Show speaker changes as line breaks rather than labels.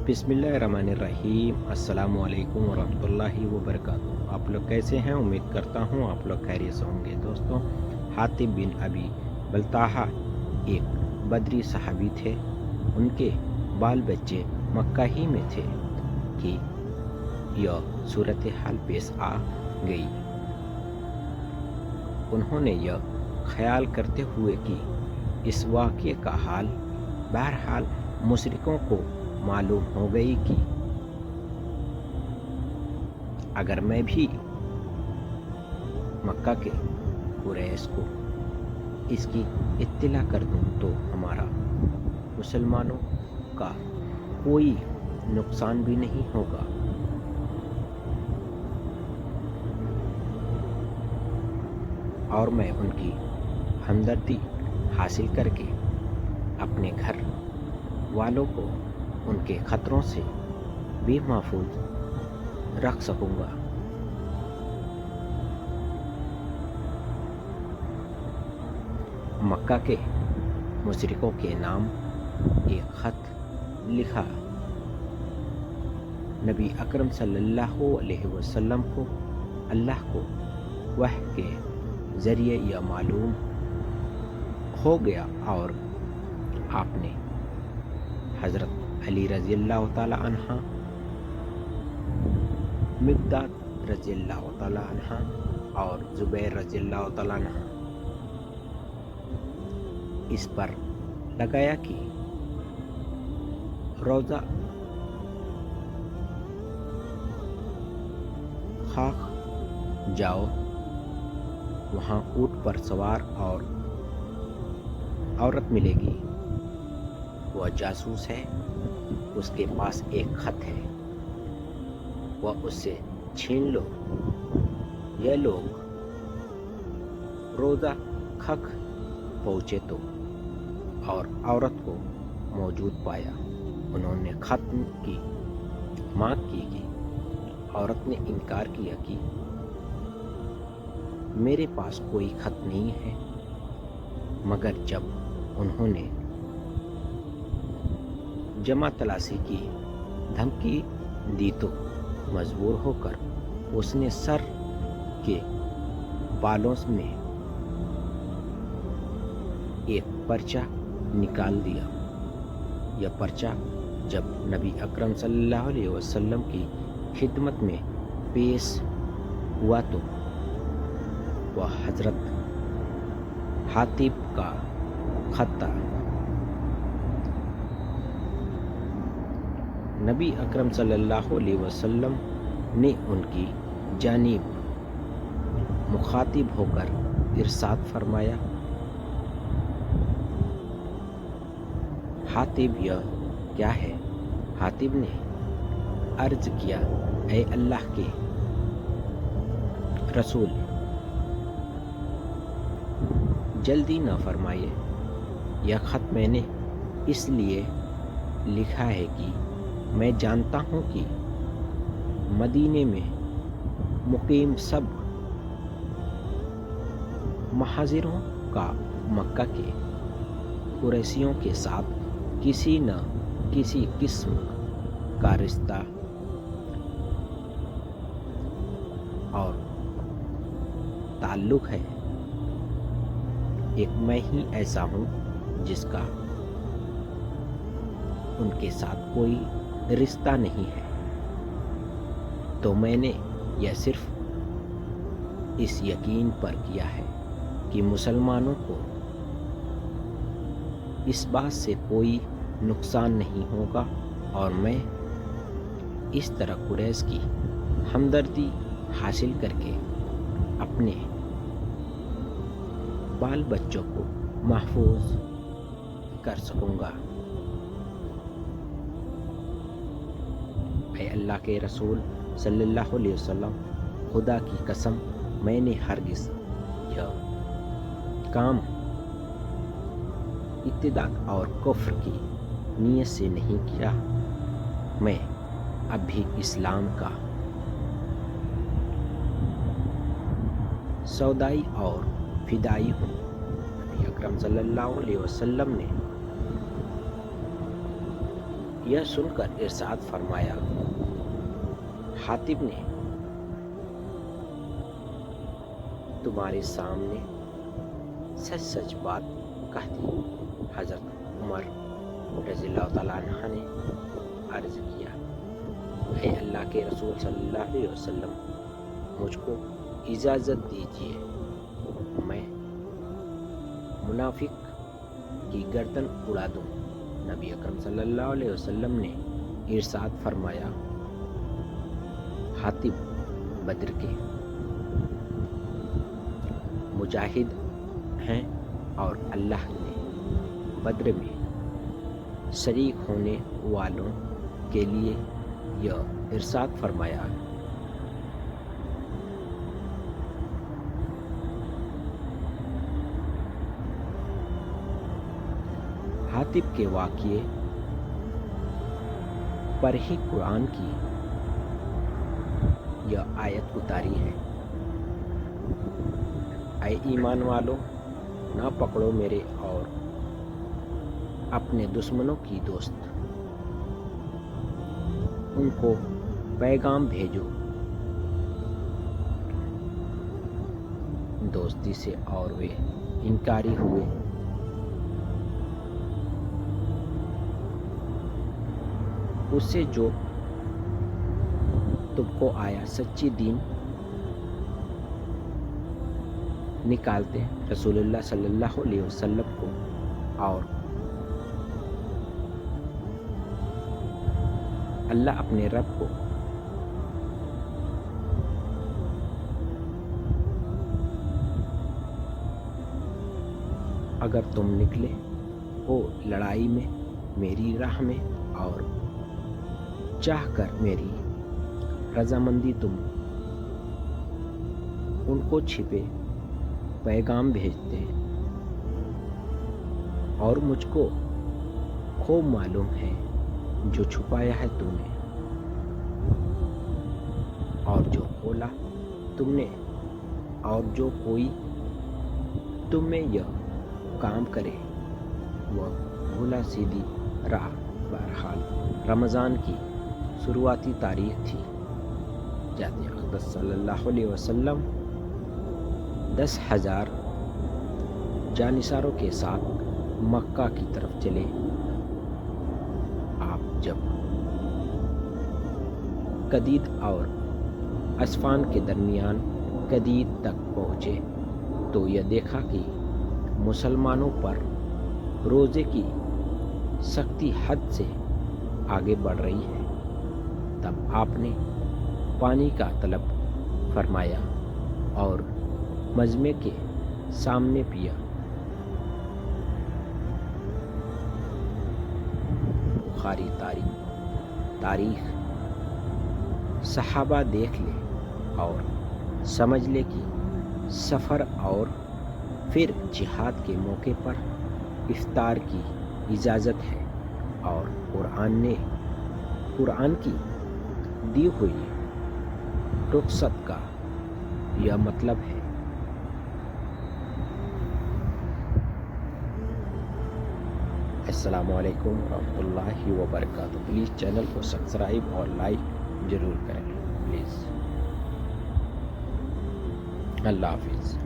बिस्मिल्लाहिर्रहमानिर्रहीम। अस्सलामु अलैकुम वरहमतुल्लाहि वबरकातुहू। आप लोग कैसे हैं? उम्मीद करता हूँ आप लोग खैरियत से होंगे। दोस्तों, हातिब बिन अबी बलताहा एक बदरी सहाबी थे। उनके बाल बच्चे मक्का ही में थे कि यह सूरत हाल पेश आ गई। उन्होंने यह ख्याल करते हुए कि इस वाक़े का हाल बहरहाल मुशरिकों को मालूम हो गई कि अगर मैं भी मक्का के कुरैश को इसकी इत्तिला कर दूं तो हमारा मुसलमानों का कोई नुकसान भी नहीं होगा। और मैं उनकी हमदर्दी हासिल करके अपने घर वालों को उनके ख़तरों से भी महफूज रख सकूँगा। मक्का के मुशरिकों के नाम एक ख़त लिखा नबी अकरम सल्लल्लाहु अलैहि वसल्लम को अल्लाह को वही के ज़रिए यह मालूम हो गया और आपने हज़रत अली रज़ियल्लाहु ताला अन्हा, मिक़दाद रज़ियल्लाहु ताला अन्हा और ज़ुबैर रज़ियल्लाहु ताला अन्हा इस पर लगाया कि रोज़ा खाक जाओ, वहाँ ऊँट पर सवार और औरत मिलेगी। वह जासूस है, उसके पास एक ख़त है, वह उससे छीन लो। यह लोग रोज़ा खख पहुँचे तो और औरत को मौजूद पाया। उन्होंने ख़त की मांग की कि औरत ने इनकार किया कि मेरे पास कोई ख़त नहीं है। मगर जब उन्होंने जमा तलाशी की धमकी दी तो मजबूर होकर उसने सर के बालों में एक पर्चा निकाल दिया। यह पर्चा जब नबी अकरम सल्लल्लाहु अलैहि वसल्लम की खिदमत में पेश हुआ तो वह हज़रत हातिब का ख़त था। नबी अकरम सल्लल्लाहु अलैहि वसल्लम ने उनकी जानिब मुखातिब होकर इरशाद फरमाया, हातिब यह क्या है? हातिब ने अर्ज़ किया, ऐ अल्लाह के रसूल, जल्दी न फरमाइए। यह ख़त मैंने इसलिए लिखा है कि मैं जानता हूँ कि मदीने में मुकीम सब महाजिरों का मक्का के कुरैशियों के साथ किसी न किसी किस्म का रिश्ता और ताल्लुक़ है। एक मैं ही ऐसा हूँ जिसका उनके साथ कोई रिश्ता नहीं है। तो मैंने यह सिर्फ इस यकीन पर किया है कि मुसलमानों को इस बात से कोई नुकसान नहीं होगा और मैं इस तरह कुरैश की हमदर्दी हासिल करके अपने बाल बच्चों को महफूज कर सकूँगा। ऐ अल्लाह के रसूल सल्लल्लाहु अलैहि वसल्लम, खुदा की कसम मैंने हरगिज़ यह काम इत्तिदाद और कुफ्र की नीयत से नहीं किया। मैं अब भी इस्लाम का सौदाई और फिदाई हूँ। नबी अकरम सल्लल्लाहु अलैहि वसल्लम ने یہ سن کر ارشاد فرمایا، حاتب نے تمہارے سامنے سچ سچ بات کہہ دی۔ حضرت عمر رضی اللہ تعالیٰ عنہ نے عرض کیا، اے اللہ کے رسول صلی اللہ علیہ وسلم، مجھ کو اجازت دیجیے، میں منافق کی گردن اڑا دوں۔ نبی اکرم صلی اللہ علیہ وسلم نے ارشاد فرمایا، حاتب بدر کے مجاہد ہیں اور اللہ نے بدر میں شریک ہونے والوں کے لیے یہ ارشاد فرمایا، حاتب کے واقعے پر ہی قرآن کی یہ آیت اتاری ہے، اے ایمان والو، نہ پکڑو میرے اور اپنے دشمنوں کی دوست، ان کو پیغام بھیجو دوستی سے اور وہ انکاری ہوئے۔ اس سے جو تم کو آیا سچی دین نکالتے رسول اللہ صلی اللہ علیہ وسلم کو اور اللہ اپنے رب کو اگر تم نکلے ہو لڑائی میں میری راہ میں اور چاہ کر میری رضامندی تم ان کو چھپے پیغام بھیجتے اور مجھ کو خوب معلوم ہے جو چھپایا ہے تم نے اور جو کھولا تم نے، اور جو کوئی تم میں یہ کام کرے وہ بھولا سیدھی راہ۔ بہرحال رمضان کی شروعاتی تاریخ تھی، جاتے اقدس صلی اللہ علیہ وسلم 10,000 جانثاروں کے ساتھ مکہ کی طرف چلے۔ آپ جب قدید اور اسفان کے درمیان قدید تک پہنچے تو یہ دیکھا کہ مسلمانوں پر روزے کی سختی حد سے آگے بڑھ رہی ہے۔ تب آپ نے پانی کا طلب فرمایا اور مجمع کے سامنے پیا۔ بخاری تاریخ صحابہ دیکھ لے اور سمجھ لے کہ سفر اور پھر جہاد کے موقع پر افطار کی اجازت ہے، اور قرآن کی دی ہوئی رخصت کا یہ مطلب ہے۔ السلام علیکم ورحمۃ اللہ وبرکاتہ۔ پلیز چینل کو سبسکرائب اور لائک ضرور کریں پلیز۔ اللہ حافظ۔